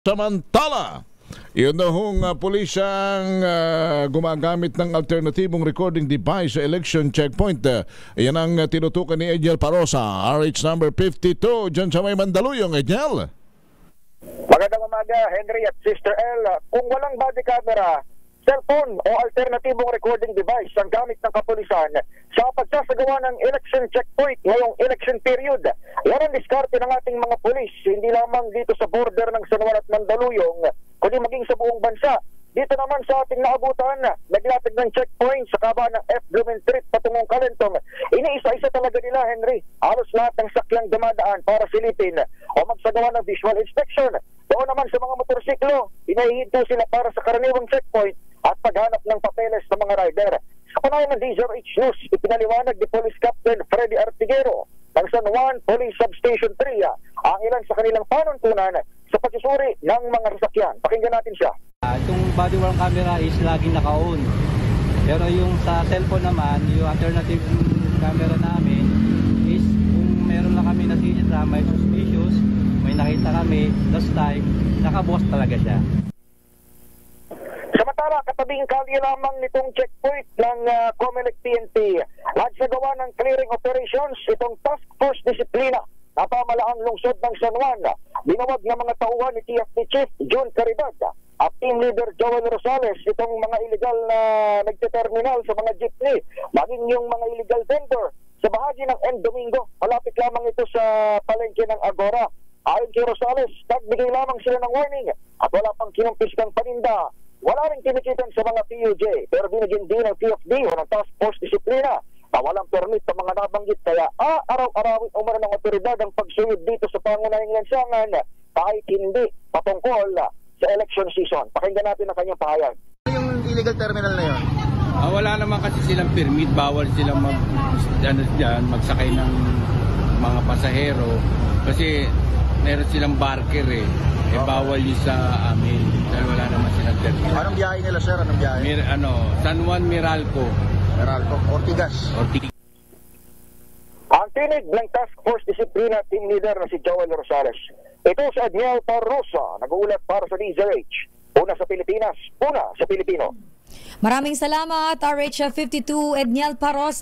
Samantala, yun na hong pulisyang gumagamit ng alternatibong recording device sa election checkpoint. Yan ang tinutukan ni Edniel Parosa, RH number 52, dyan sa may Mandaluyong. Edniel. Magandang umaga, Henry at Sister L. Kung walang body camera, cellphone o alternatibong recording device ang gamit ng kapulisan sa pagsasagawa ng election checkpoint ngayong election period. Yan ang diskarte ng ating mga pulis, hindi lamang dito sa border ng San Juan at Mandaluyong, kundi maging sa buong bansa. Dito naman sa ating naabutan, naglatag ng checkpoint sa kabaan ng F. Blumen Street patungong Calentong. Iniisa-isa talaga nila, Henry. Halos lahat ng sakyang dumadaan para silipin o magsagawa ng visual inspection. Doon naman sa mga motorsiklo, inahihinto sila para sa karaniwang checkpoint at paghanap ng papeles ng mga rider. Sa panahon ng DZRH News, ipinaliwanag ni Police Captain Freddy Artiguero ng San Juan Police Substation 3 ang ilan sa kanilang panuntunan sa pagsusuri ng mga sasakyan. Pakinggan natin siya. Itong body worn camera is laging naka-on. Pero yung sa cellphone naman, yung alternative camera namin is kung meron lang kami nasinitra, may suspicious, may nakita kami last time, nakabukas talaga siya. Samantala, katabing kalye lamang nitong checkpoint ng COMELEC PNP, nagsagawa ng clearing operations itong Task Force Disiplina na pamalaang lungsod ng San Juan. Binawag ng mga tauhan ni TFD Chief John Caridad at Team Leader Joel Rosales itong mga illegal na nagte-terminal sa mga jeepney, maging yung mga illegal vendor sa bahagi ng N. Domingo. Malapit lamang ito sa palengke ng Agora. Ayon kay Rosales, nagbigay lamang sila ng warning at wala pang kinumpiskang paninda. Wala rin kinikitan sa mga PUJ, pero binigyan din ng TFD o ng Task Force Disiplina na walang permit sa mga nabanggit. Kaya araw-arawin umano ng otoridad ang pagsuyod dito sa pangunahing lansangan kahit hindi patungkol sa election season. Pakinggan natin ang kanyang pahayag. Yung illegal terminal na yun? Wala naman kasi silang permit, bawal silang magsakay ng mga pasahero kasi meron silang barker bawal yun sa amin dahil wala naman silang terminal. Anong biyahe nila, sir? Anong biyahe? San Juan Meralco. Ortigas. Ang tinig ng Task Force Disiplina Team Leader na si Joel Rosales. Ito si Edniel Parosa, nag-uulat para sa DZRH. Una sa Pilipinas, una sa Pilipino. Maraming salamat, RH 52 Edniel Parosa.